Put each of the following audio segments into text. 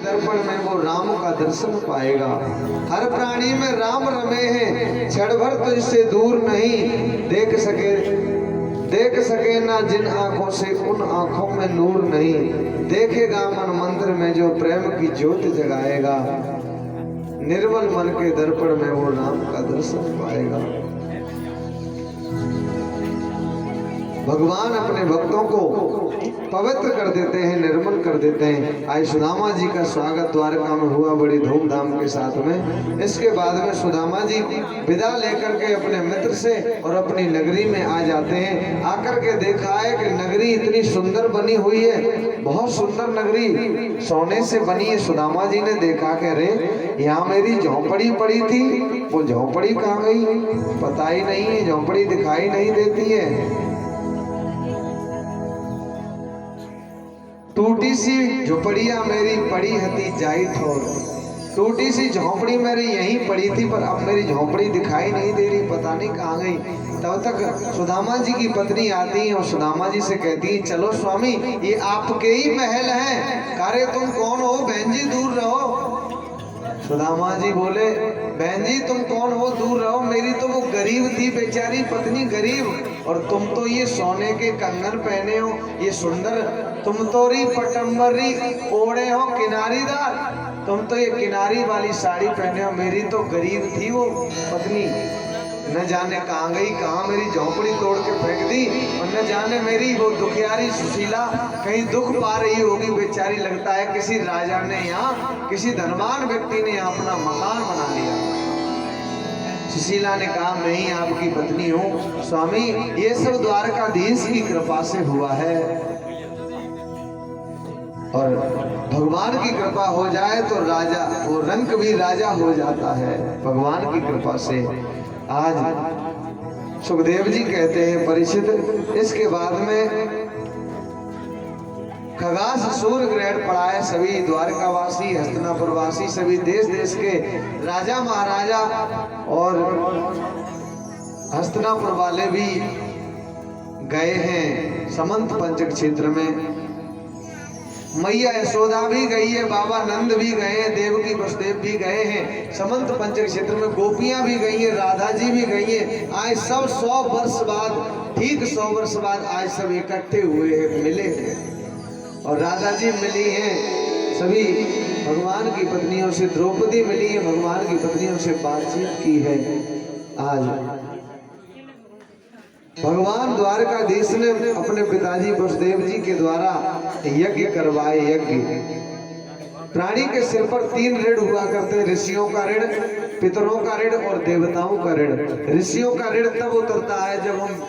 दर्पण में वो राम का दर्शन पाएगा। हर प्राणी में राम रमे हैं, क्षण भर तुझसे दूर नहीं। देख सके ना जिन आंखों से उन आंखों में नूर नहीं। देखेगा मन मंदिर में जो प्रेम की ज्योत जगाएगा। निर्मल मन के दर्पण में वो राम का दर्शन पाएगा। भगवान अपने भक्तों को पवित्र कर देते हैं, निर्मल कर देते हैं। आज सुदामा जी का स्वागत द्वारका में हुआ बड़ी धूमधाम के साथ में। इसके बाद में सुदामा जी विदा लेकर के अपने मित्र से और अपनी नगरी में आ जाते हैं। आकर के देखा है कि नगरी इतनी सुंदर बनी हुई है, बहुत सुंदर नगरी सोने से बनी है। सुदामा जी ने देखा कि अरे यहाँ मेरी झोंपड़ी पड़ी थी, वो झोंपड़ी कहाँ गई, पता ही नहीं है, झोंपड़ी दिखाई नहीं देती है। टूटी सी झोपड़िया मेरी पड़ी हती जाई ठोर। टूटी सी झोंपड़ी मेरी यहीं पड़ी थी, पर अब मेरी झोंपड़ी दिखाई नहीं दे रही, पता नहीं कहाँ गई। तब तक सुदामा जी की पत्नी आती है और सुदामा जी से कहती है, चलो स्वामी ये आपके ही महल हैं। अरे तुम कौन हो बहन जी, दूर रहो। सुदामा जी बोले, बहन जी तुम कौन हो, दूर रहो। मेरी तो वो गरीब थी बेचारी पत्नी, गरीब, और तुम तो ये सोने के कंगन पहने हो, ये सुंदर, तुम तो री पटम्बरी ओढ़े हो किनारीदार, तुम तो ये किनारी वाली साड़ी पहने हो। मेरी तो गरीब थी वो पत्नी, न जाने कहाँ गई, कहाँ मेरी झोंपड़ी तोड़ के फेंक दी, और न जाने मेरी वो दुखियारी सुशीला कहीं दुख पा रही होगी बेचारी। लगता है किसी राजा ने यहाँ, किसी धनवान व्यक्ति ने यहाँ अपना मकान बना लिया। सुशीला ने कहा, मैं ही आपकी पत्नी हूँ स्वामी, ये सब द्वारकाधीश की कृपा से हुआ है, और भगवान की कृपा हो जाए तो राजा, वो रंक भी राजा हो जाता है भगवान की कृपा से। आज सुखदेव जी कहते हैं परीक्षित, इसके बाद में खगास सूर्य ग्रहण पड़ा है। सभी द्वारकावासी, हस्तिनापुरवासी, सभी देश देश के राजा महाराजा और हस्तिनापुर वाले भी गए हैं समंत पंचक क्षेत्र में। मैया यशोदा भी गई है, बाबा नंद भी गए हैं, देवकी वसुदेव भी गए हैं। समंत पंचक क्षेत्र में गोपियां भी गई हैं, राधा जी भी गई हैं। आज सब 100 वर्ष बाद, ठीक 100 वर्ष बाद आज सब इकट्ठे हुए हैं, मिले हैं, और राधा जी मिली हैं सभी भगवान की पत्नियों से, द्रौपदी मिली है, भगवान की पत्नियों से बातचीत की है। आज भगवान द्वारकाधीश ने अपने पिताजी वसुदेव जी के द्वारा यज्ञ करवाए। यज्ञ प्राणी के सिर पर 3 ऋण हुआ करते हैं, ऋषियों का ऋण, पितरों का ऋण और देवताओं का ऋण। ऋषियों का ऋण तब उतरता है जब हम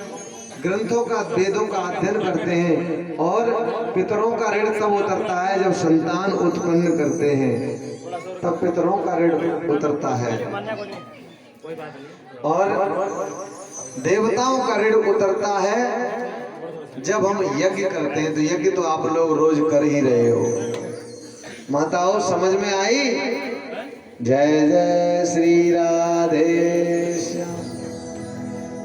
ग्रंथों का, वेदों का अध्ययन करते हैं, और पितरों का ऋण तब उतरता है जब संतान उत्पन्न करते हैं, तब पितरों का ऋण उतरता है। और देवताओं का ऋण उतरता है जब हम यज्ञ करते हैं। तो यज्ञ तो आप लोग रोज कर ही रहे हो। माताओं समझ में आई? जय जय श्री राधे श्याम।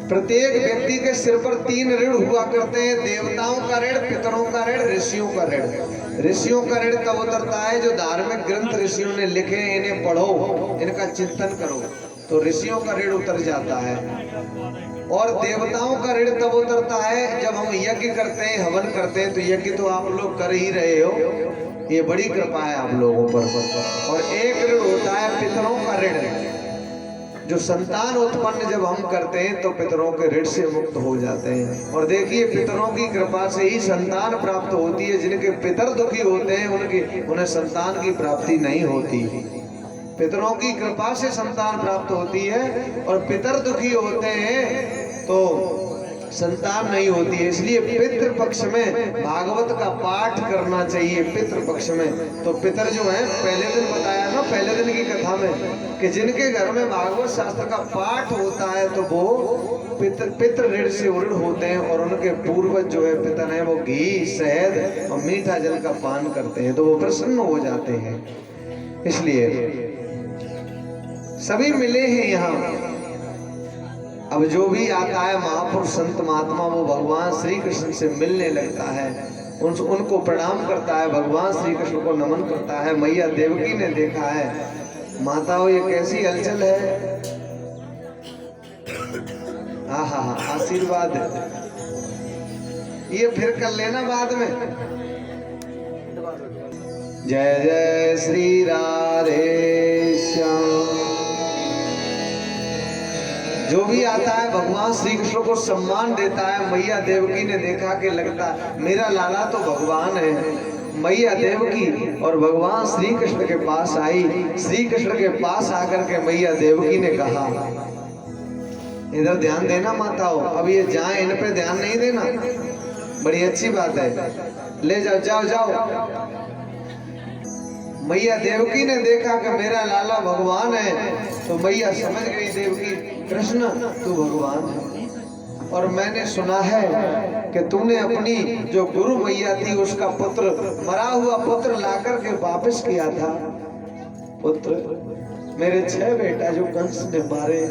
प्रत्येक व्यक्ति के सिर पर 3 ऋण हुआ करते हैं, देवताओं का ऋण, पितरों का ऋण, ऋषियों का ऋण। ऋषियों का ऋण तब उतरता है जो धार्मिक ग्रंथ ऋषियों ने लिखे, इन्हें पढ़ो, इनका चिंतन करो, तो ऋषियों का ऋण उतर जाता है। और देवताओं का ऋण तब उतरता है जब हम यज्ञ करते हैं, हवन करते हैं। तो यज्ञ तो आप लोग कर ही रहे हो, ये बड़ी कृपा है आप लोगों पर। और एक ऋण होता है पितरों का ऋण, जो संतान उत्पन्न जब हम करते हैं तो पितरों के ऋण से मुक्त हो जाते हैं। और देखिए पितरों की कृपा से ही संतान प्राप्त होती है। जिनके पितर दुखी होते हैं उन्हें संतान की प्राप्ति नहीं होती। पितरों की कृपा से संतान प्राप्त होती है, और पितर दुखी होते हैं तो संतान नहीं होती है। इसलिए पितृ पक्ष में भागवत का पाठ करना चाहिए। पितृ पक्ष में तो पितर जो है, पहले दिन बताया ना, पहले दिन की कथा में, कि जिनके घर में भागवत शास्त्र का पाठ होता है तो वो पितृ ऋण से ऋण होते हैं, और उनके पूर्वज जो है पितर हैं, वो घी, शहद और मीठा जल का पान करते हैं तो वो प्रसन्न हो जाते हैं। इसलिए सभी मिले हैं यहाँ। अब जो भी आता है महापुरुष संत महात्मा, वो भगवान श्री कृष्ण से मिलने लगता है, उनको प्रणाम करता है, भगवान श्री कृष्ण को नमन करता है। मैया देवकी ने देखा है, माताओं ये कैसी हलचल है, आहा आशीर्वाद, ये फिर कर लेना बाद में। जय जय श्री राधे श्याम। जो भी आता है भगवान श्री कृष्ण को सम्मान देता है। मैया देवकी ने देखा कि लगता मेरा लाला तो भगवान है। मैया देवकी और भगवान श्री कृष्ण के पास आई। श्री कृष्ण के पास आकर के मैया देवकी ने कहा, इधर ध्यान देना माताओं, अब ये जाए इन पे ध्यान नहीं देना, बड़ी अच्छी बात है, ले जाओ जाओ जाओ। मैया देवकी ने देखा कि मेरा लाला भगवान है, तो मैया समझ गई देवकी कृष्ण तू भगवान है। और मैंने सुना है कि तूने अपनी जो गुरु मैया थी उसका पुत्र, मरा हुआ पुत्र लाकर के वापस किया था। पुत्र मेरे 6 बेटा जो कंस ने मारे,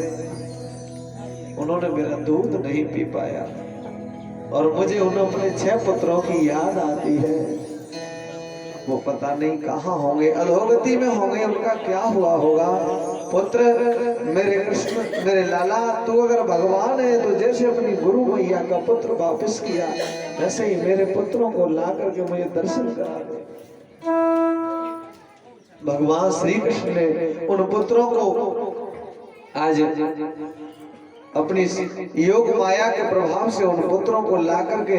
उन्होंने मेरा दूध नहीं पी पाया और मुझे उन अपने 6 पुत्रों की याद आती है। वो पता नहीं कहाँ होंगे, अधोगति में होंगे, उनका क्या हुआ होगा। पुत्र मेरे कृष्ण, मेरे लाला तू अगर भगवान है तो जैसे अपनी गुरु मैया का पुत्र वापस किया, वैसे ही मेरे पुत्रों को ला करके मुझे दर्शन करा दे। भगवान श्री कृष्ण ने उन पुत्रों को आज अपनी योग माया के प्रभाव से उन पुत्रों को ला करके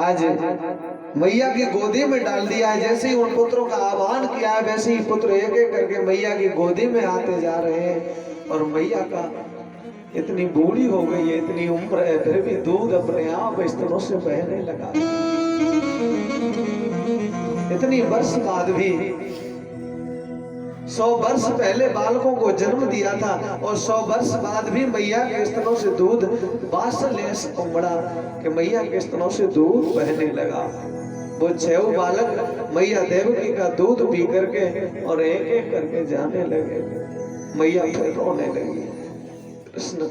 आज मैया की गोदी में डाल दिया है। जैसे ही उन पुत्रों का आह्वान किया है, वैसे ही पुत्र एक एक करके मैया की गोदी में आते जा रहे हैं। और मैया का इतनी बूढ़ी हो गई है, इतनी उम्र है, फिर भी दूध अपने आप स्तनों से बहने लगा। इतनी वर्ष बाद भी 100 वर्ष पहले बालकों को जन्म दिया था और 100 वर्ष बाद भी मैया के स्तनों से दूध बासलेस उमड़ा कि मैया के स्तनों से दूध बहने लगा। वो 6 बालक मैया देवकी का दूध पी करके और एक एक करके जाने लगे। मैया फिर रोने लगी, कृष्ण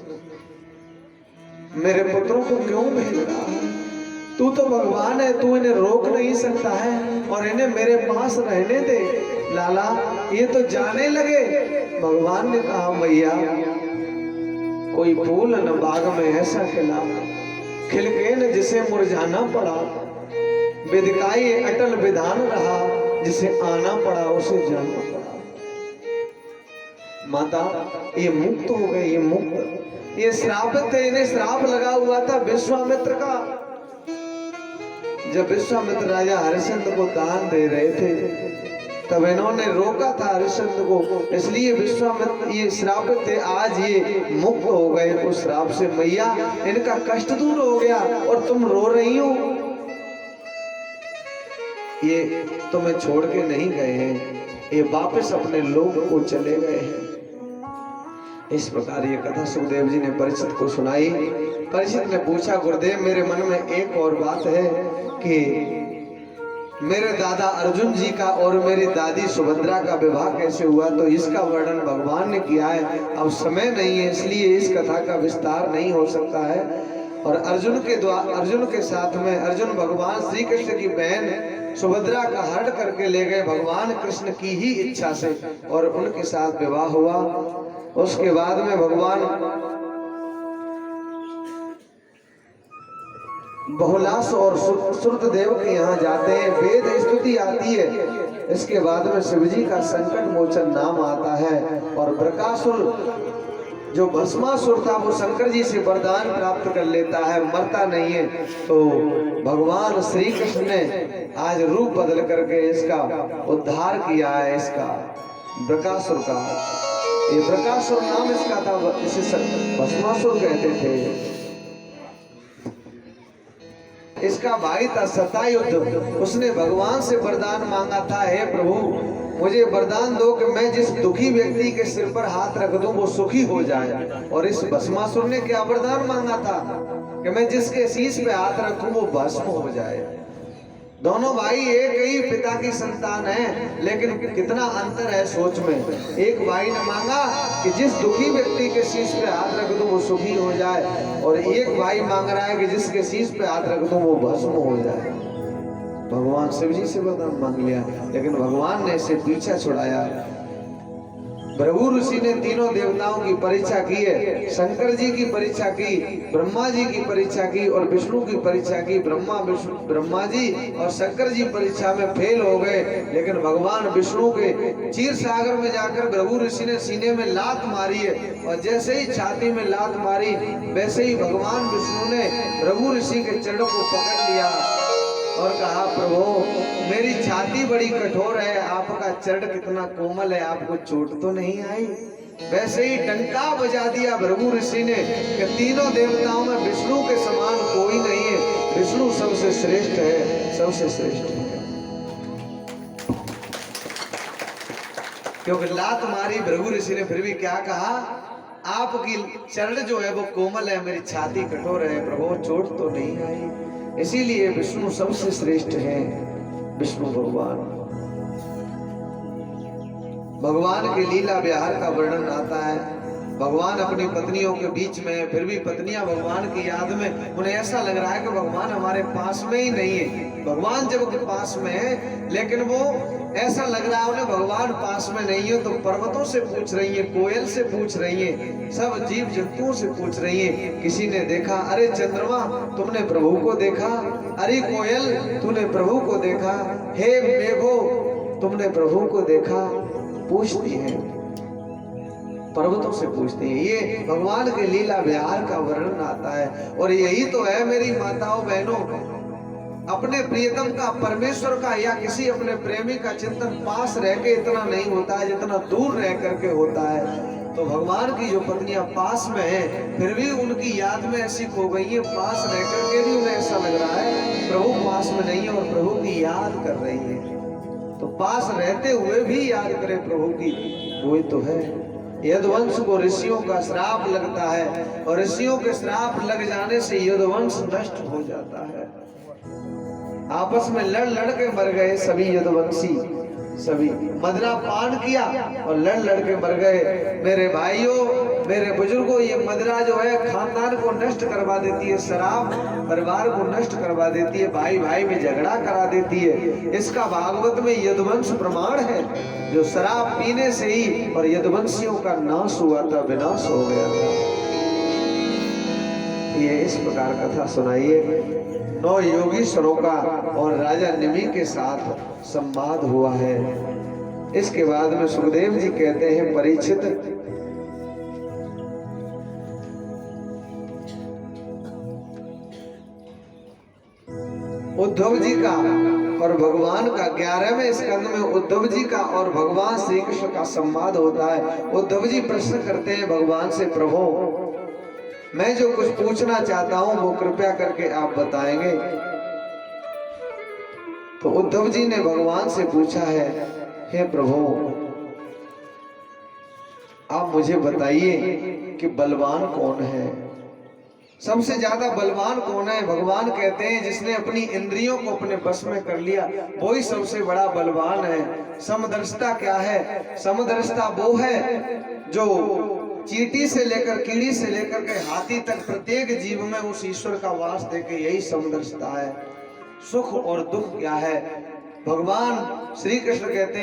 मेरे पुत्रों को क्यों भेज रहा है? तू तो भगवान है, तू इन्हें रोक नहीं सकता है और इन्हें मेरे पास रहने दे। लाला ये तो जाने लगे। भगवान ने कहा, मैया कोई फूल न बाग में ऐसा खिल के न जिसे मुरझाना पड़ा, विदिकाई अटल विधान रहा, जिसे आना पड़ा उसे जाना पड़ा। माता ये मुक्त हो गए, ये मुक्त, ये श्राप थे, इन्हें श्राप लगा हुआ था विश्वामित्र का। जब विश्वामित्र राजा हरिश्चंद्र को दान दे रहे थे तब इन्होंने रोका था हरिश्चंद्र को, इसलिए विश्वामित्र ये श्रापित थे। आज ये मुक्त हो गए उस श्राप से। मैया इनका कष्ट दूर हो गया और तुम रो रही हो। ये तुम्हें छोड़ के नहीं गए हैं, ये वापस अपने लोक को चले गए हैं। इस प्रकार ये कथा सुखदेव जी ने परीक्षित को सुनाई। परीक्षित ने पूछा, गुरुदेव मेरे मन में एक और बात है कि मेरे दादा अर्जुन जी का और मेरी दादी सुभद्रा का विवाह कैसे हुआ, तो इसका वर्णन भगवान ने किया है। अब समय नहीं है, इसलिए इस कथा का विस्तार नहीं हो सकता है। और अर्जुन के साथ में अर्जुन भगवान श्री कृष्ण की बहन सुभद्रा का हरण करके ले गए भगवान कृष्ण की ही इच्छा से, और उनके साथ विवाह हुआ। उसके बाद में भगवान बहुलास और श्रुतदेव के यहाँ जाते हैं, वेद स्तुति आती है। इसके बाद में शिव जी का संकट मोचन नाम आता है और बृकासुर जो भस्मासुर था वो शंकर जी से वरदान प्राप्त कर लेता है, मरता नहीं है। तो भगवान श्री कृष्ण ने आज रूप बदल करके इसका उद्धार किया है, इसका बृकासुर का। ये बृकासुर नाम इसका था, इसे भस्मासुर कहते थे। इसका भाई था शतायुध, उसने भगवान से वरदान मांगा था, हे प्रभु मुझे वरदान दो कि मैं जिस दुखी व्यक्ति के सिर पर हाथ रख दूं वो सुखी हो जाए। और इस भस्मासुर ने क्या वरदान मांगा था कि मैं जिसके शीश पे हाथ रखूं वो भस्म हो जाए। दोनों भाई एक ही पिता की संतान है, लेकिन कितना अंतर है सोच में। एक भाई ने मांगा कि जिस दुखी व्यक्ति के शीश पे हाथ रख दूं वो सुखी हो जाए, और एक भाई मांग रहा है कि जिसके शीश पे हाथ रख दूं वो भस्म हो जाए। भगवान शिव जी से वरदान मांग लिया, लेकिन भगवान ने इसे पीछा छुड़ाया। भृगु ऋषि ने तीनों देवताओं की परीक्षा की है, शंकर जी की परीक्षा की, ब्रह्मा जी की परीक्षा की और विष्णु की परीक्षा की। ब्रह्मा जी और शंकर जी परीक्षा में फेल हो गए, लेकिन भगवान विष्णु के क्षीर सागर में जाकर भृगु ऋषि ने सीने में लात मारी है, और जैसे ही छाती में लात मारी वैसे ही भगवान विष्णु ने भृगु ऋषि के चरण को पकड़ लिया और कहा, प्रभु मेरी छाती बड़ी कठोर है, आपका चरण कितना कोमल है, आपको चोट तो नहीं आई? वैसे ही डंका बजा दिया भृगु ऋषि ने कि तीनों देवताओं में विष्णु के समान कोई नहीं है, विष्णु सबसे श्रेष्ठ है, सबसे श्रेष्ठ है। क्योंकि लात मारी भृगु ऋषि ने, फिर भी क्या कहा, आपकी चरण जो है वो कोमल है, मेरी छाती कठोर है, प्रभु चोट तो नहीं आई। इसीलिए विष्णु सबसे श्रेष्ठ है, विष्णु भगवान। भगवान के लीला विहार का वर्णन आता है। भगवान अपनी पत्नियों के बीच में, फिर भी पत्नियां भगवान की याद में, उन्हें ऐसा लग रहा है कि भगवान हमारे पास में ही नहीं है। भगवान जब के पास में है, लेकिन वो ऐसा लग रहा है उन्हें भगवान पास में नहीं है, तो पर्वतों से पूछ रही है, कोयल से पूछ रही है, सब जीव जंतुओं से पूछ रही है। किसी ने देखा, अरे चंद्रमा तुमने प्रभु को देखा, अरे कोयल तूने प्रभु को देखा, हे मेघो तुमने प्रभु को देखा, पूछती है, पर्वतों से पूछती है। ये भगवान के लीला विहार का वर्णन आता है। और यही तो है मेरी माताओं बहनों, अपने प्रियतम का, परमेश्वर का या किसी अपने प्रेमी का चिंतन पास रह के इतना नहीं होता है जितना दूर रह करके होता है। तो भगवान की जो पत्नियां पास में हैं, फिर भी उनकी याद में ऐसी खो गई है, पास रह करके भी उन्हें ऐसा लग रहा है प्रभु पास में नहीं है और प्रभु की याद कर रही है। तो पास रहते हुए भी याद करे प्रभु की, वही तो है। यदुवंश को ऋषियों का श्राप लगता है, और ऋषियों के श्राप लग जाने से यदुवंश नष्ट हो जाता है। आपस में लड़ लड़ के मर गए सभी यदुवंशी, सभी मदरा पान किया और लड़ लड़ के मर गए। मेरे भाइयों, मेरे बुजुर्गों, ये मदरा जो है खानदान को नष्ट करवा देती है, शराब परिवार को नष्ट करवा देती है, भाई भाई में झगड़ा करा देती है। इसका भागवत में यदुवंश प्रमाण है, जो शराब पीने से ही और यदुवंशियों का नाश हुआ था, विनाश हो गया था। ये इस प्रकार कथा सुनाइए। 9 योगीश्वरों का और राजा निमि के साथ संवाद हुआ है। इसके बाद में सुखदेव जी कहते हैं, परीक्षित उद्धव जी का और भगवान का 11वें स्कंद में उद्धव जी का और भगवान श्री कृष्ण का संवाद होता है। उद्धव जी प्रश्न करते हैं भगवान से, प्रभु मैं जो कुछ पूछना चाहता हूं वो कृपया करके आप बताएंगे। तो उद्धव जी ने भगवान से पूछा है, हे प्रभु आप मुझे बताइए कि बलवान कौन है, सबसे ज्यादा बलवान कौन है? भगवान कहते हैं जिसने अपनी इंद्रियों को अपने बस में कर लिया वही सबसे बड़ा बलवान है। समदर्शिता क्या है? समदर्शिता वो है जो चींटी से लेकर, कीड़ी से लेकर के हाथी तक प्रत्येक जीव में उस ईश्वर का वास देके, यही समदर्शिता है। सुख और दुख क्या है? भगवान श्री कृष्ण कहते हैं